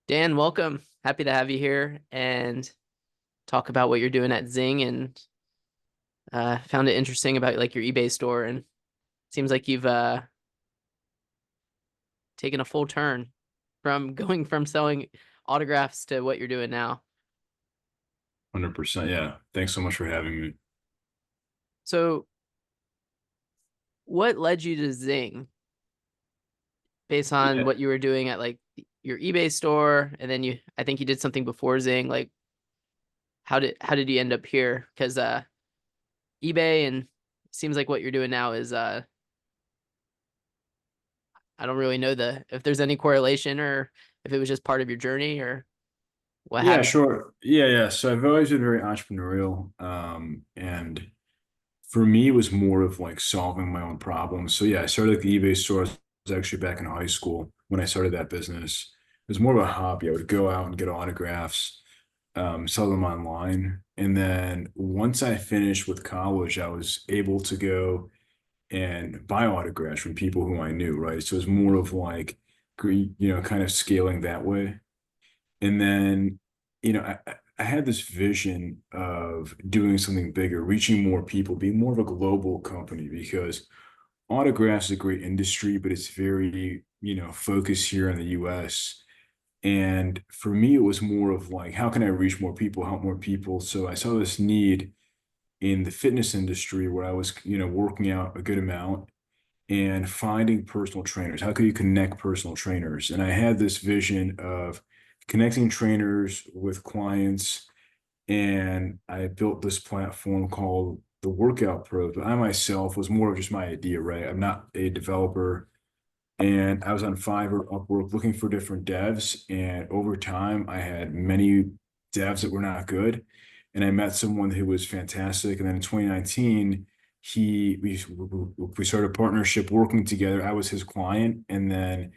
Dan, welcome. Happy to have you here and talk about what you're doing at Zing and found it interesting about like your eBay store and seems like you've taken a full turn from going from selling autographs to what you're doing now. 100%. Yeah. Thanks so much for having me. So, what led you to Zing based on Yeah. what you were doing at like your eBay store and then I think you did something before Zing. Like how did you end up here? Because eBay and seems like what you're doing now is I don't really know if there's any correlation or if it was just part of your journey or what Yeah, happened. sure. Yeah. So I've always been very entrepreneurial. And for me, it was more of like solving my own problems. So yeah, I started like the eBay store. I was actually back in high school when I started that business. It was more of a hobby. I would go out and get autographs, sell them online. And then once I finished with college, I was able to go and buy autographs from people who I knew, right? So it was more of like, kind of scaling that way. And then, I had this vision of doing something bigger, reaching more people, being more of a global company because autographs is a great industry, but it's very, focused here in the US. And for me, it was more of like, how can I reach more people, help more people? So I saw this need in the fitness industry where I was, working out a good amount and finding personal trainers. How could you connect personal trainers? And I had this vision of connecting trainers with clients, and I built this platform called the Workout Pros. But I myself was more of just my idea, right? I'm not a developer. And I was on Fiverr, Upwork, looking for different devs. And over time, I had many devs that were not good. And I met someone who was fantastic. And then in 2019, we started a partnership working together. I was his client. And then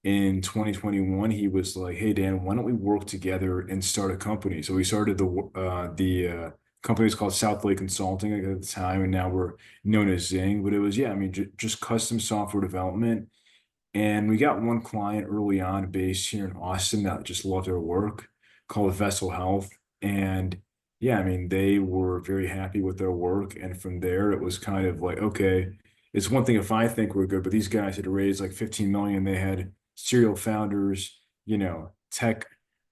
in 2021, he was like, "Hey Dan, why don't we work together and start a company?" So we started the company was called South Lake Consulting at the time, and now we're known as Zing. But it was, yeah, I mean, just custom software development. And we got one client early on based here in Austin that just loved our work, called Vessel Health. And yeah, I mean, they were very happy with their work. And from there, it was kind of like, okay, it's one thing if I think we're good, but these guys had raised like 15 million. They had serial founders, tech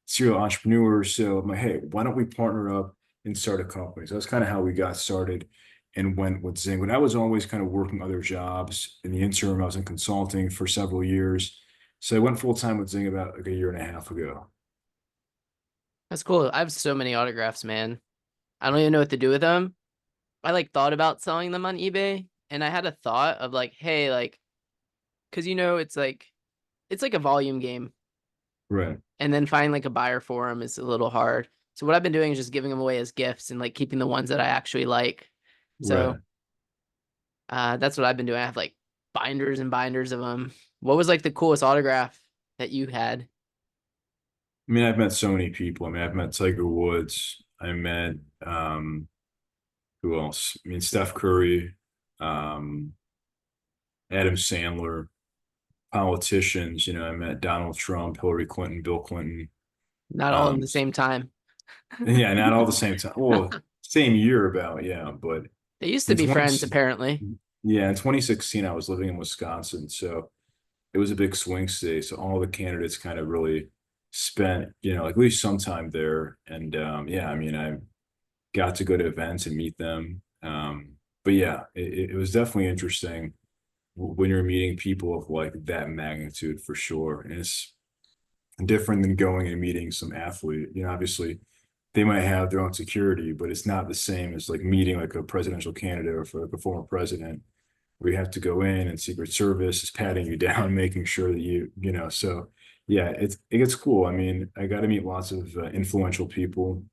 serial entrepreneurs. So I'm like, hey, why don't we partner up and start a company? So that's kind of how we got started and went with Zing. But I was always kind of working other jobs. In the interim, I was in consulting for several years. So I went full time with Zing about like a year and a half ago. That's cool. I have so many autographs, man. I don't even know what to do with them. I like thought about selling them on eBay and I had a thought of like, hey, like, cause it's like a volume game Right, and then finding like a buyer for them is a little hard. So what I've been doing is just giving them away as gifts and like keeping the ones that I actually like. So right. that's what I've been doing. I have like binders and binders of them. What was like the coolest autograph that you had? I mean, I've met so many people. I mean, I've met Tiger Woods. I met who else? I mean, Steph Curry, um, Adam Sandler, politicians. I met Donald Trump, Hillary Clinton, Bill Clinton. Not all in Um, the same time. yeah, not all the same time. Well, same year about, yeah, but They used to in be 20, friends, apparently. yeah, in 2016, I was living in Wisconsin, so it was a big swing state. So all the candidates kind of really spent, like at least some time there. And yeah, I mean, I got to go to events and meet them. But yeah, it was definitely interesting when you're meeting people of like that magnitude for sure. And it's different than going and meeting some athlete. Obviously they might have their own security, but it's not the same as like meeting like a presidential candidate or for like a former president where you have to go in and Secret Service is patting you down, making sure that so yeah, it gets cool. I mean, I got to meet lots of influential people,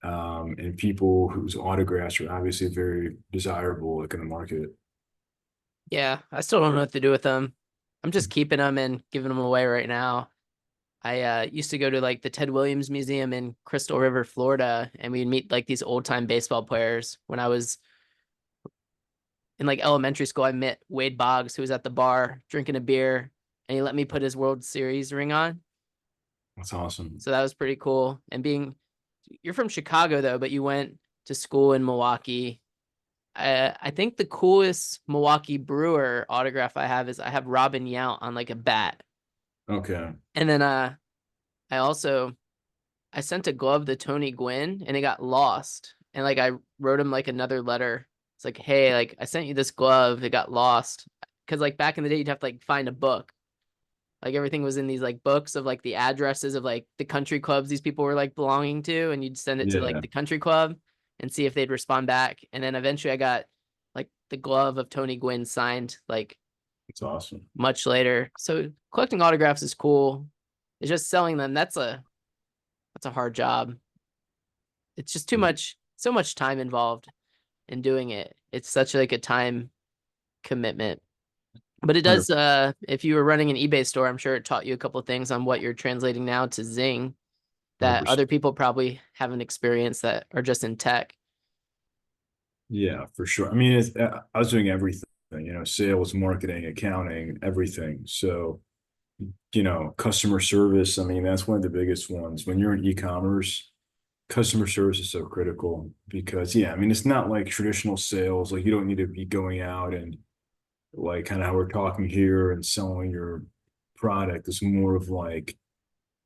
and people whose autographs are obviously very desirable, like in the market. Yeah, I still don't know what to do with them. I'm just keeping them and giving them away right now. I used to go to like the Ted Williams Museum in Crystal River, Florida, and we'd meet like these old time baseball players. When I was in like elementary school, I met Wade Boggs, who was at the bar drinking a beer, and he let me put his World Series ring on. That's awesome. So that was pretty cool. And you're from Chicago though, but you went to school in Milwaukee. I think the coolest Milwaukee Brewer autograph I have is I have Robin Yount on like a bat. Okay. And then I also I sent a glove to Tony Gwynn and it got lost. And like I wrote him like another letter. It's like, hey, like I sent you this glove, it got lost. Cause like back in the day you'd have to like find a book. Like everything was in these like books of like the addresses of like the country clubs these people were like belonging to, and you'd send it to like Yeah, the country club and see if they'd respond back. And then eventually I got like the glove of Tony Gwynn signed like that's awesome. much later. So collecting autographs is cool. It's just selling them. That's a hard job. It's just too much, so much time involved in doing it. It's such like a time commitment. But it does, if you were running an eBay store, I'm sure it taught you a couple of things on what you're translating now to Zing that 100%. other people probably haven't experienced that are just in tech. Yeah, for sure. I mean, I was doing everything, sales, marketing, accounting, everything. So, customer service, I mean, that's one of the biggest ones. When you're in e-commerce, customer service is so critical because, yeah, I mean, it's not like traditional sales. Like, you don't need to be going out and like kind of how we're talking here and selling your product. It's more of like,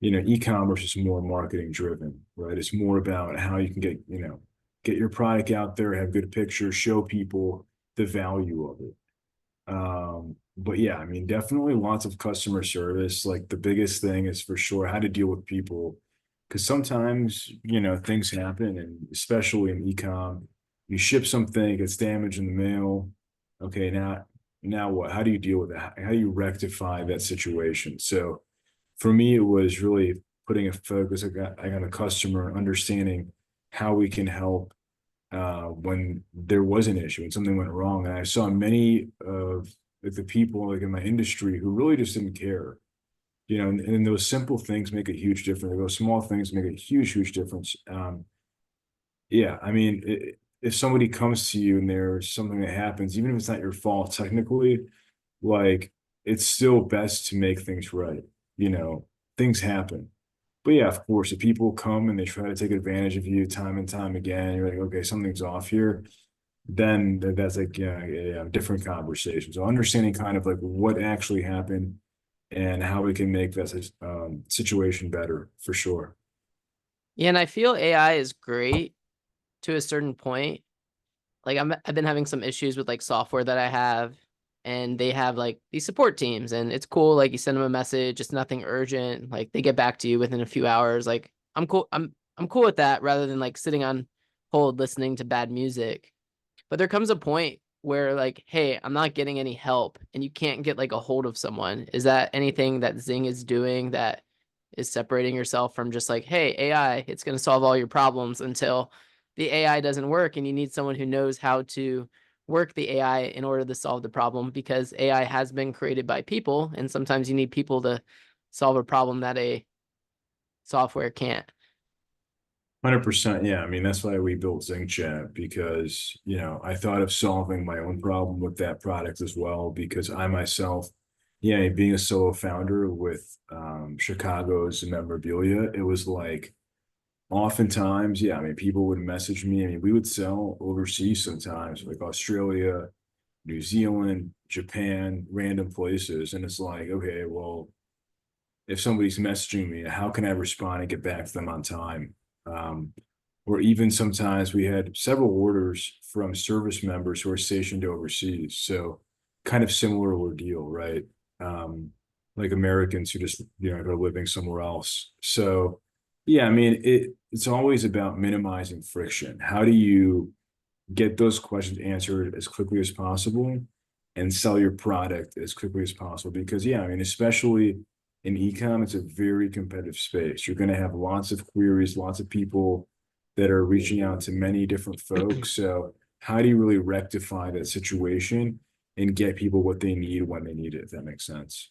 e-commerce is more marketing driven, right? It's more about how you can get your product out there, have good pictures, show people the value of it. But yeah, I mean, definitely lots of customer service. Like the biggest thing is for sure how to deal with people. Because sometimes, things happen, and especially in e-com, you ship something, it gets damaged in the mail. Okay, now what? How do you deal with that? How do you rectify that situation? So for me, it was really putting a focus. I got a customer, understanding how we can help when there was an issue and something went wrong. And I saw many of like, the people like in my industry who really just didn't care, and those simple things make a huge difference. Those small things make a huge, huge difference. Yeah, I mean, if somebody comes to you and there's something that happens, even if it's not your fault technically, like it's still best to make things right. You know, things happen. But yeah, of course, if people come and they try to take advantage of you time and time again, you're like, okay, something's off here, then that's like a different conversation. So understanding kind of like what actually happened and how we can make that situation better for sure. Yeah, and I feel AI is great to a certain point. Like I've been having some issues with like software that I have, and they have like these support teams, and it's cool. Like you send them a message, it's nothing urgent. Like they get back to you within a few hours. Like I'm cool. I'm cool with that rather than like sitting on hold listening to bad music. But there comes a point where like, hey, I'm not getting any help, and you can't get like a hold of someone. Is that anything that Zing is doing that is separating yourself from just like, hey, AI, it's going to solve all your problems until the AI doesn't work and you need someone who knows how to work the AI in order to solve the problem because AI has been created by people and sometimes you need people to solve a problem that a software can't. 100%. Yeah. I mean, that's why we built Zing Chat because, I thought of solving my own problem with that product as well because I myself, yeah, being a solo founder with Chicago's memorabilia, it was like oftentimes, yeah, I mean, people would message me. I mean, we would sell overseas sometimes, like Australia, New Zealand, Japan, random places. And it's like, okay, well, if somebody's messaging me, how can I respond and get back to them on time? Um, or even sometimes we had several orders from service members who are stationed overseas. So kind of similar ordeal, right? Um, like Americans who just, are living somewhere else. So yeah, I mean, it's always about minimizing friction. How do you get those questions answered as quickly as possible and sell your product as quickly as possible? Because yeah, I mean, especially in e-com, it's a very competitive space. You're going to have lots of queries, lots of people that are reaching out to many different folks. So how do you really rectify that situation and get people what they need when they need it, if that makes sense?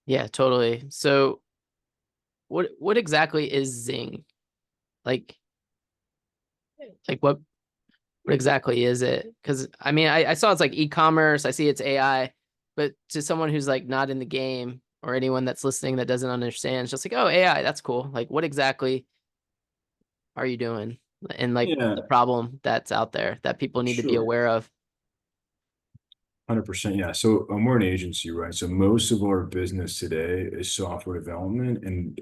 Yeah, totally. So what exactly is Zing? Like like what exactly is it? Because I mean I saw it's like e-commerce, I see it's AI, but to someone who's like not in the game, or anyone that's listening that doesn't understand, it's just like, oh, AI, that's cool. Like, what exactly are you doing? And like the Yeah, problem that's out there that people need to be sure. aware of. 100%. Yeah. So we're an agency, right? So most of our business today is software development and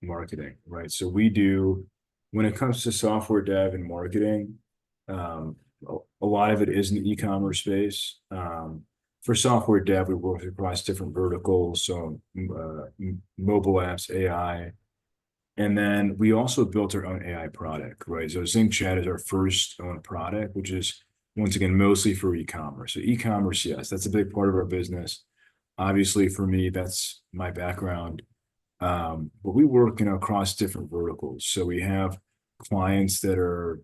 marketing, right? So we do, when it comes to software dev and marketing, a lot of it is in the e-commerce space. For software dev, we work across different verticals. So mobile apps, AI, and then we also built our own AI product, right? So Zing Chat is our first own product, which is once again mostly for e-commerce. So e-commerce, yes, that's a big part of our business. Obviously, for me, that's my background. But we work, across different verticals. So we have clients that are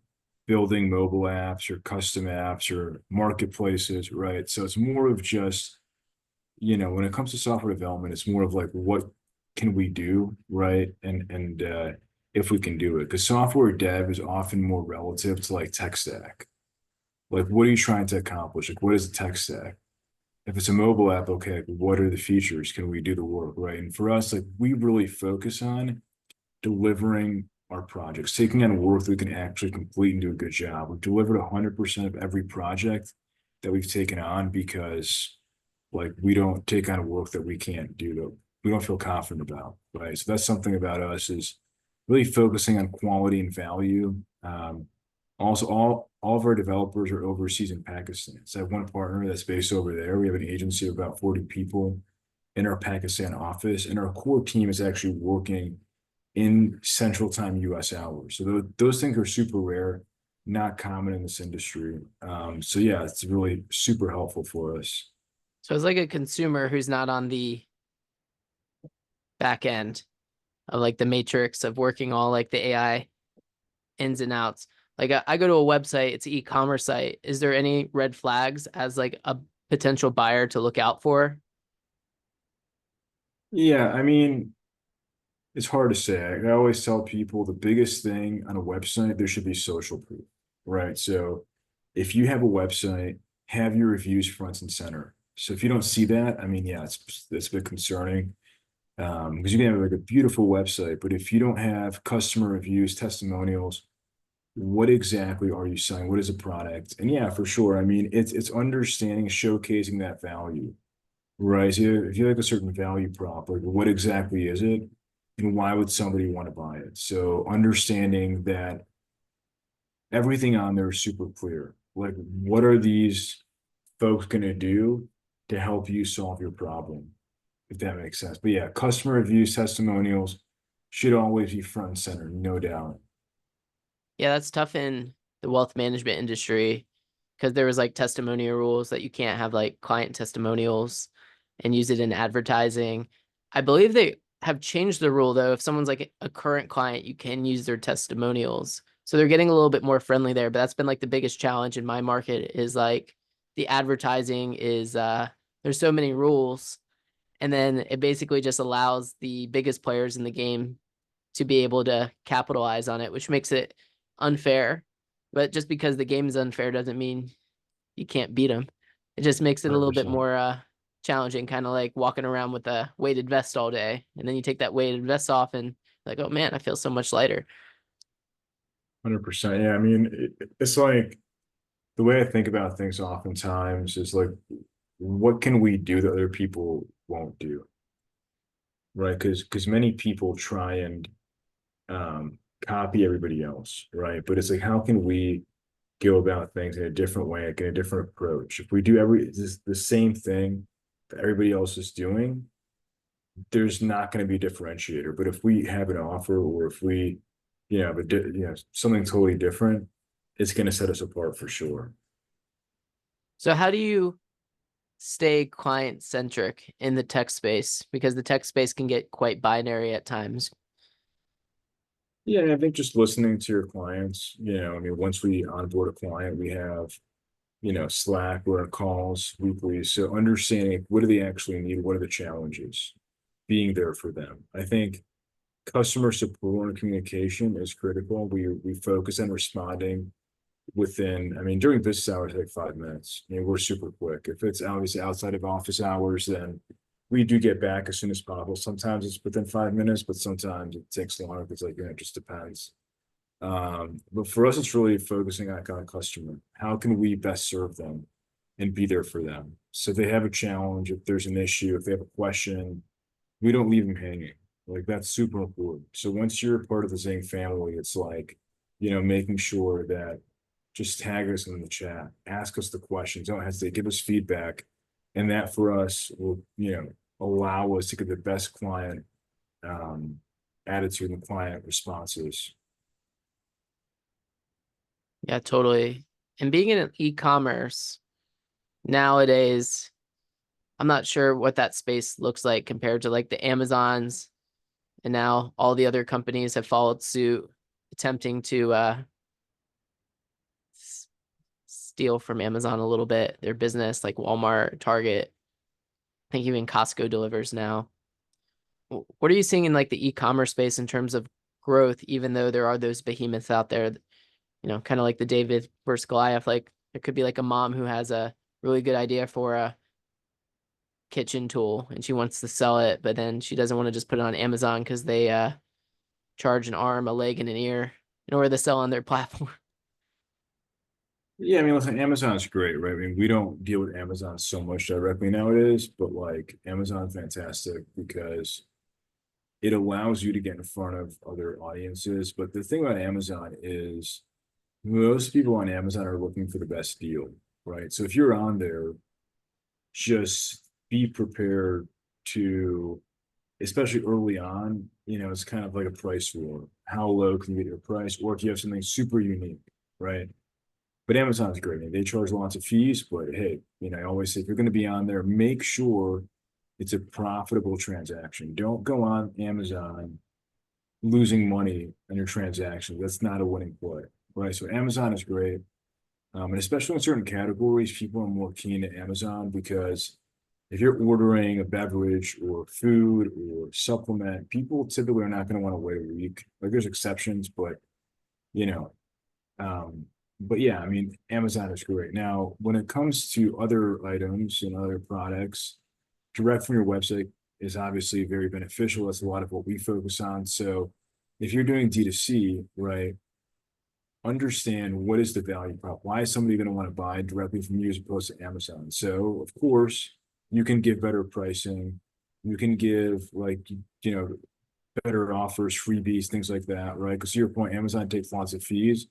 building mobile apps or custom apps or marketplaces, right? So it's more of just when it comes to software development, it's more of like what can we do, right? And if we can do it, because software dev is often more relative to like tech stack. Like, what are you trying to accomplish? Like, what is the tech stack? If it's a mobile app, okay, like, what are the features? Can we do the work, right? And for us, like, we really focus on delivering our projects, taking on work that we can actually complete and do a good job. We've delivered 100% of every project that we've taken on because like we don't take on work that we can't do that we don't feel confident about, right? So that's something about us is really focusing on quality and value. Also, all of our developers are overseas in Pakistan. So I have one partner that's based over there. We have an agency of about 40 people in our Pakistan office, and our core team is actually working in Central Time US hours. So those things are super rare, not common in this industry. So yeah, it's really super helpful for us. So it's like a consumer who's not on the back end of like the matrix of working all like the AI ins and outs. Like I go to a website, it's an e-commerce site. Is there any red flags as like a potential buyer to look out for? Yeah, I mean, it's hard to say. I always tell people the biggest thing on a website, there should be social proof, right? So if you have a website, have your reviews front and center. So if you don't see that, I mean, yeah, it's a bit concerning. Because you can have like a beautiful website, but if you don't have customer reviews, testimonials, what exactly are you selling? What is a product? And yeah, for sure. I mean, it's understanding, showcasing that value. Right. So if you like a certain value prop, like what exactly is it? And why would somebody want to buy it? So understanding that everything on there is super clear. Like, what are these folks going to do to help you solve your problem? If that makes sense. But yeah, customer reviews, testimonials should always be front and center, no doubt. Yeah, that's tough in the wealth management industry because there was like testimonial rules that you can't have like client testimonials and use it in advertising. I believe they have changed the rule though. If someone's like a current client, you can use their testimonials. So they're getting a little bit more friendly there, but that's been like the biggest challenge in my market is like the advertising is there's so many rules and then it basically just allows the biggest players in the game to be able to capitalize on it, which makes it unfair. But just because the game is unfair doesn't mean you can't beat them. It just makes it a little bit 100%. more challenging, kind of like walking around with a weighted vest all day, and then you take that weighted vest off and like, oh man, I feel so much lighter. 100%. Yeah. I mean, it's like the way I think about things oftentimes is like, what can we do that other people won't do? Right. Because many people try and copy everybody else. Right. But it's like, how can we go about things in a different way, like in a different approach? If we do the same thing that everybody else is doing, there's not going to be a differentiator. But if we have an offer or if we, something totally different, it's going to set us apart for sure. So how do you stay client centric in the tech space? Because the tech space can get quite binary at times. Yeah, I think just listening to your clients, I mean, once we onboard a client, we have, Slack, we're on calls weekly. So understanding what do they actually need? What are the challenges? Being there for them. I think customer support and communication is critical. We focus on responding within, I mean, during business hours, like 5 minutes. I mean, we're super quick. If it's obviously outside of office hours, then we do get back as soon as possible. Sometimes it's within 5 minutes, but sometimes it takes longer because like, it just depends. But for us, it's really focusing on customer. How can we best serve them and be there for them? So if they have a challenge, if there's an issue, if they have a question, we don't leave them hanging. Like that's super important. So once you're part of the Zing family, it's like, making sure that just tag us in the chat, ask us the questions, don't hesitate, give us feedback. And that for us will, allow us to get the best client um, attitude and client responses. Yeah, totally. And being in e-commerce nowadays, I'm not sure what that space looks like compared to like the Amazons, and now all the other companies have followed suit, attempting to steal from Amazon a little bit, their business, like Walmart, Target. I think even Costco delivers now. What are you seeing in like the e-commerce space in terms of growth, even though there are those behemoths out there, kind of like the David versus Goliath, like there could be like a mom who has a really good idea for a kitchen tool and she wants to sell it, but then she doesn't want to just put it on Amazon because they charge an arm, a leg, and an ear in order to sell on their platform. Yeah, I mean, listen, Amazon's great, right? I mean, we don't deal with Amazon so much directly nowadays, but like Amazon's fantastic because it allows you to get in front of other audiences. But the thing about Amazon is most people on Amazon are looking for the best deal, right? So if you're on there, just be prepared to, especially early on, it's kind of like a price war. How low can you get your price? Or if you have something super unique, right? But Amazon's great. They charge lots of fees, but hey, I always say if you're going to be on there, make sure it's a profitable transaction. Don't go on Amazon losing money on your transaction. That's not a winning play, right? So Amazon is great. And especially in certain categories, people are more keen to Amazon because if you're ordering a beverage or food or supplement, people typically are not going to want to wait a week. Like there's exceptions, you know, um, but yeah, I mean, Amazon is great. Now, when it comes to other items and other products, direct from your website is obviously very beneficial. That's a lot of what we focus on. So if you're doing D2C, right, understand what is the value prop. Why is somebody going to want to buy directly from you as opposed to Amazon? So, of course, you can give better pricing. You can give better offers, freebies, things like that, right? Because to your point, Amazon takes lots of fees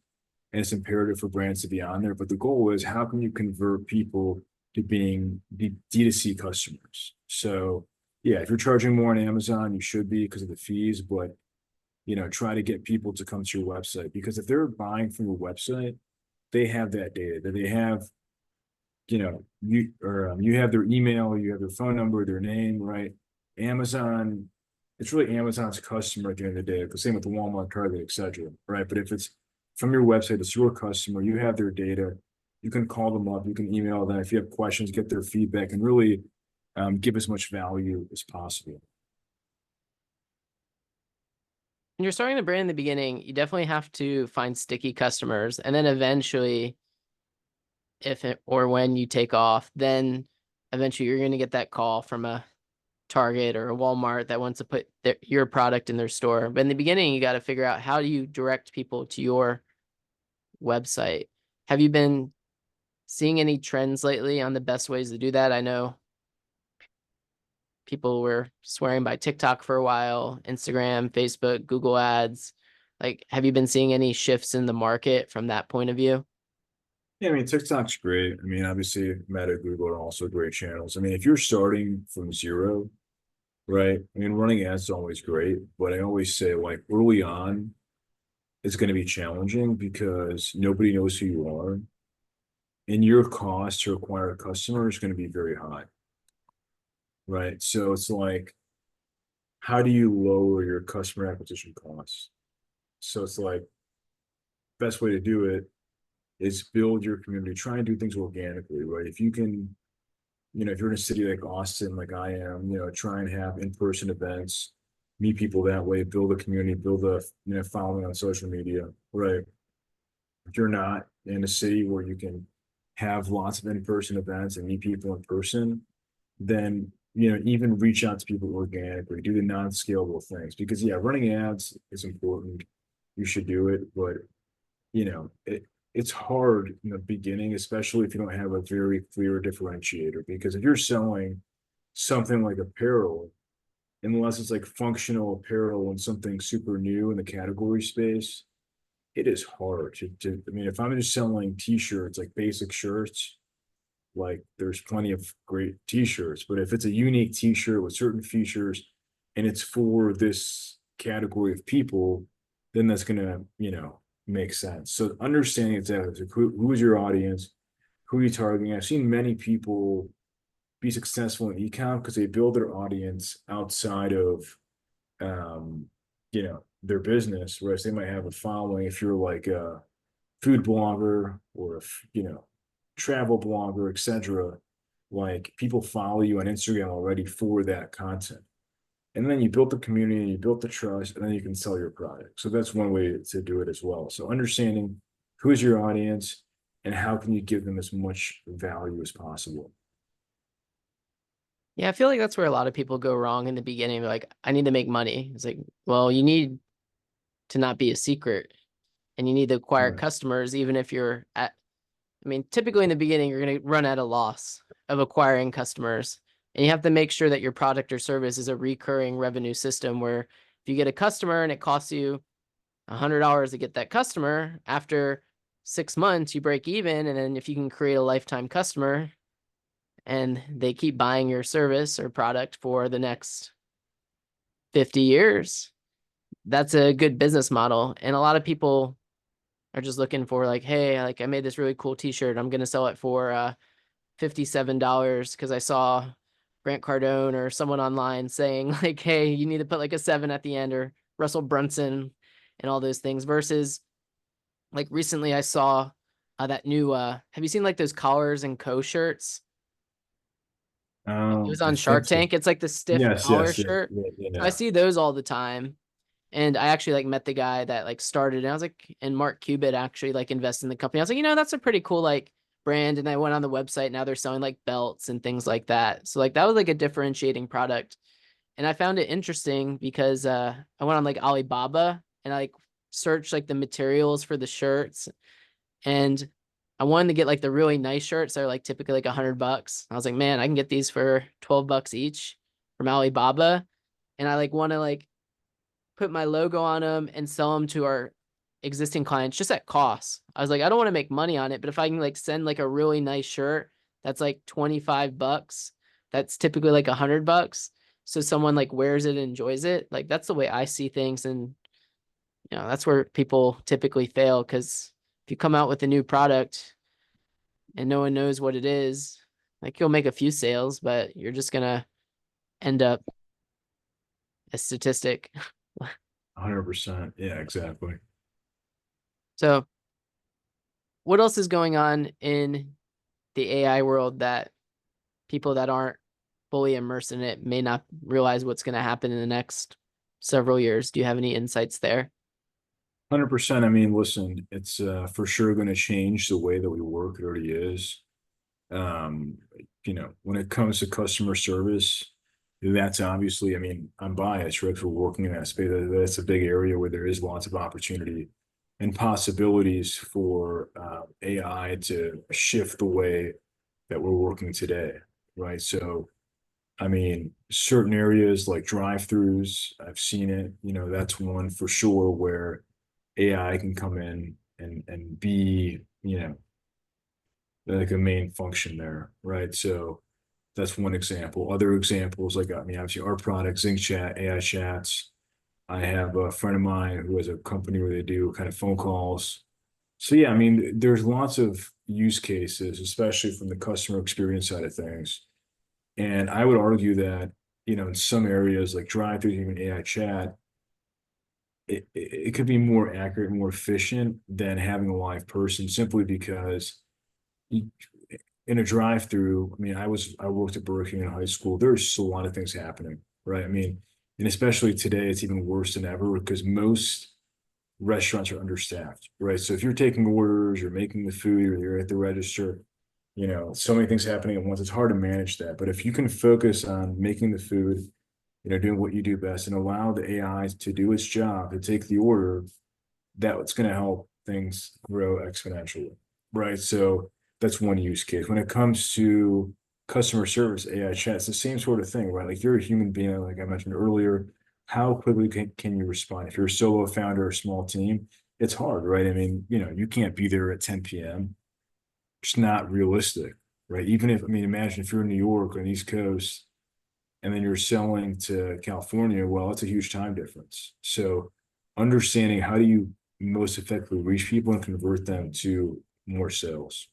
and it's imperative for brands to be on there. But the goal is how can you convert people to being D2C customers? So yeah, if you're charging more on Amazon, you should be because of the fees, but try to get people to come to your website because if they're buying from your website, they have that data that they have, you have their email, you have their phone number, their name, right? Amazon, it's really Amazon's customer at the end of the day. The same with the Walmart, Target, etc. Right? But if it's from your website, it's your customer, you have their data, you can call them up, you can email them if you have questions, get their feedback, and really give as much value as possible. When you're starting the brand in the beginning, you definitely have to find sticky customers, and then eventually, if it, or when you take off, then eventually you're going to get that call from a Target or a Walmart that wants to put your product in their store. But in the beginning, you got to figure out how do you direct people to your website. Have you been seeing any trends lately on the best ways to do that? I know people were swearing by TikTok for a while, Instagram, Facebook, Google Ads. Like, have you been seeing any shifts in the market from that point of view? Yeah, I mean, TikTok's great. I mean, obviously, Meta, Google are also great channels. I mean, if you're starting from zero, right? I mean, running ads is always great, but I always say, like, early on, it's going to be challenging because nobody knows who you are, and your cost to acquire a customer is going to be very high, right? So it's like, how do you lower your customer acquisition costs? So it's like, best way to do it is build your community, try and do things organically, right? If you can, if you're in a city like Austin, like I am, try and have in-person events, meet people that way, build a community, build a following on social media, right? If you're not in a city where you can have lots of in-person events and meet people in person, then even reach out to people organically, do the non-scalable things. Because yeah, running ads is important. You should do it, but it's hard in the beginning, especially if you don't have a very clear differentiator. Because if you're selling something like apparel, unless it's like functional apparel and something super new in the category space, it is hard I mean, if I'm just selling t-shirts, like basic shirts, like there's plenty of great t-shirts, but if it's a unique t-shirt with certain features and it's for this category of people, then that's gonna, make sense. So understanding exactly who is your audience, who are you targeting. I've seen many people be successful in ecom because they build their audience outside of their business, whereas they might have a following if you're like a food blogger or travel blogger, etc. Like people follow you on Instagram already for that content. And then you built the community, you built the trust, and then you can sell your product. So that's one way to do it as well. So understanding who is your audience and how can you give them as much value as possible. Yeah, I feel like that's where a lot of people go wrong in the beginning. They're like, I need to make money. It's like, well, you need to not be a secret and you need to acquire Right. customers, even if you're at, I mean, typically in the beginning, you're going to run at a loss of acquiring customers. And you have to make sure that your product or service is a recurring revenue system where if you get a customer and it costs you $100 to get that customer, after 6 months, you break even. And then if you can create a lifetime customer and they keep buying your service or product for the next 50 years, that's a good business model. And a lot of people are just looking for like, hey, like I made this really cool t-shirt. I'm going to sell it for $57 because I saw Grant Cardone or someone online saying like, hey, you need to put like a 7 at the end, or Russell Brunson and all those things. Versus like recently I saw that new, have you seen like those collars and co shirts? It was I on think Shark so. Tank. It's like the stiff Yes, collar yes, yeah, shirt. yeah, So I yeah. see those all the time. And I actually like met the guy that like started, and I was like, and Mark Cubitt actually like invested in the company. I was like, that's a pretty cool like brand. And I went on the website. Now they're selling like belts and things like that. So like that was like a differentiating product. And I found it interesting because I went on like Alibaba and I like searched like the materials for the shirts, and I wanted to get like the really nice shirts that are like typically like $100. I was like, man, I can get these for $12 each from Alibaba. And I like want to like put my logo on them and sell them to our existing clients just at cost. I was like, I don't want to make money on it, but if I can like send like a really nice shirt that's like $25, that's typically like $100. So someone like wears it and enjoys it. Like that's the way I see things. And that's where people typically fail, because if you come out with a new product and no one knows what it is, like you'll make a few sales, but you're just gonna end up a statistic. 100%. Yeah, exactly. So what else is going on in the AI world that people that aren't fully immersed in it may not realize what's going to happen in the next several years? Do you have any insights there? 100%. I mean, listen, it's for sure going to change the way that we work. It already is. Um, when it comes to customer service, that's obviously, I mean, I'm biased, right? For working in that space, that's a big area where there is lots of opportunity and possibilities for AI to shift the way that we're working today, right? So, I mean, certain areas like drive-throughs, I've seen it, that's one for sure where AI can come in and be, like a main function there, right? So that's one example. Other examples, like I mean, obviously our product, Zing Chat, AI chats. I have a friend of mine who has a company where they do kind of phone calls. So yeah, I mean, there's lots of use cases, especially from the customer experience side of things. And I would argue that, in some areas like drive-through, even AI chat, it could be more accurate, more efficient than having a live person simply because you, in a drive-through, I mean, I worked at Burger King in high school. There's a lot of things happening, right? I mean, and especially today, it's even worse than ever because most restaurants are understaffed, right? So if you're taking orders, you're making the food, or you're at the register, So many things happening at once. It's hard to manage that. But if you can focus on making the food, doing what you do best and allow the AI to do its job, to take the order, that's going to help things grow exponentially, right? So that's one use case. When it comes to customer service AI chat, it's the same sort of thing, right? Like you're a human being, like I mentioned earlier. How quickly can you respond? If you're a solo founder or a small team, it's hard, right? I mean, you can't be there at 10 p.m. It's not realistic, right? Even if, I mean, imagine if you're in New York or on the East Coast and then you're selling to California, well, that's a huge time difference. So understanding how do you most effectively reach people and convert them to more sales.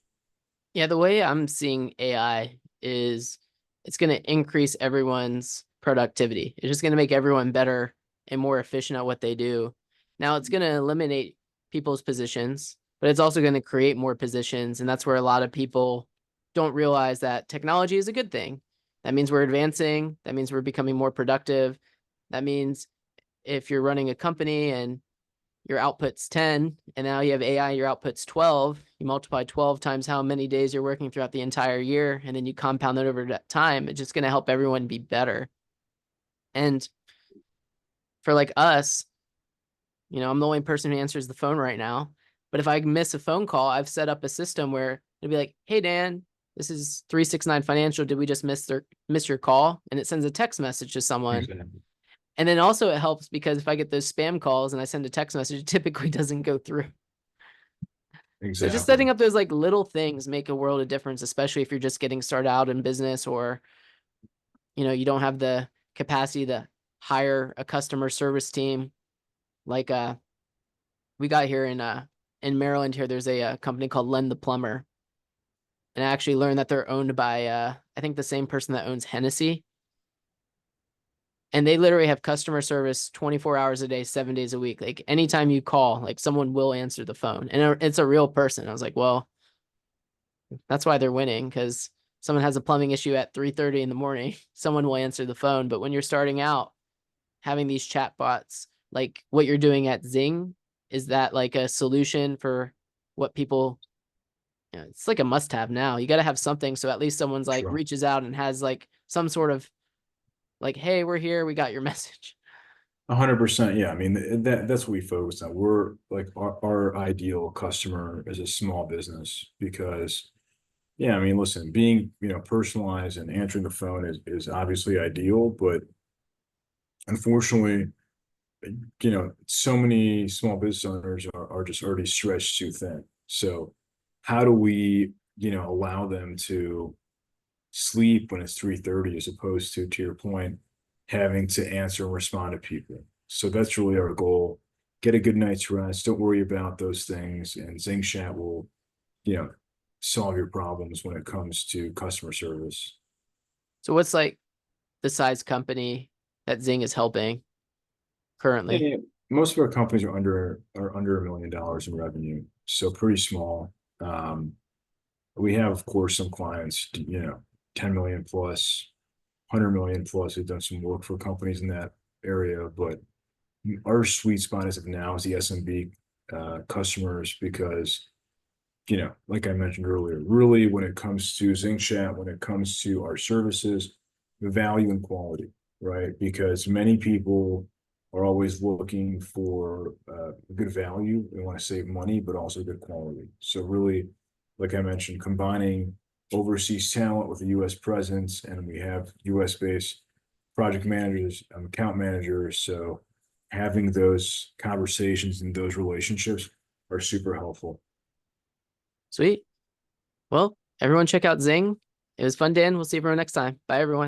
Yeah, the way I'm seeing AI is it's going to increase everyone's productivity. It's just going to make everyone better and more efficient at what they do. Now, it's going to eliminate people's positions, but it's also going to create more positions. And that's where a lot of people don't realize that technology is a good thing. That means we're advancing. That means we're becoming more productive. That means if you're running a company and your output's 10 and now you have AI, your output's 12, you multiply 12 times how many days you're working throughout the entire year, and then you compound that over that time, it's just going to help everyone be better. And for like us, I'm the only person who answers the phone right now. But if I miss a phone call, I've set up a system where it'll be like, hey, Dan, this is 369 Financial. Did we just miss your call? And it sends a text message to someone. Exactly. And then also it helps because if I get those spam calls and I send a text message, it typically doesn't go through. So just Exactly. setting up those like little things make a world of difference, especially if you're just getting started out in business or, you don't have the capacity to hire a customer service team. Like we got here in Maryland here, there's a company called Len the Plumber. And I actually learned that they're owned by I think the same person that owns Hennessy. And they literally have customer service 24 hours a day, 7 days a week. Like anytime you call, like someone will answer the phone. And it's a real person. I was like, well, that's why they're winning, because someone has a plumbing issue at 3:30 in the morning, someone will answer the phone. But when you're starting out, having these chat bots, like what you're doing at Zing, is that like a solution for what people, it's like a must have now. You got to have something. So at least someone's like Sure. reaches out and has like some sort of like, hey, we're here. We got your message. 100%. Yeah. I mean, that's what we focus on. We're like our ideal customer is a small business because, yeah, I mean, listen, being, personalized and answering the phone is obviously ideal, but unfortunately, so many small business owners are just already stretched too thin. So how do we, allow them to sleep when it's 3:30 as opposed to your point, having to answer and respond to people. So that's really our goal. Get a good night's rest. Don't worry about those things. And Zing Chat will, you know, solve your problems when it comes to customer service. So what's like the size company that Zing is helping currently? Yeah, most of our companies are under $1 million in revenue, so pretty small. Um, we have, of course, some clients, 10 million plus, 100 million plus. We've done some work for companies in that area, but our sweet spot as of now is the SMB customers because, like I mentioned earlier, really when it comes to Zing Chat, when it comes to our services, the value and quality, right? Because many people are always looking for good value. They want to save money, but also good quality. So really, like I mentioned, combining overseas talent with a U.S. presence, and we have U.S. based project managers, account managers. So having those conversations and those relationships are super helpful. Sweet. Well, everyone check out Zing. It was fun, Dan. We'll see everyone next time. Bye, everyone.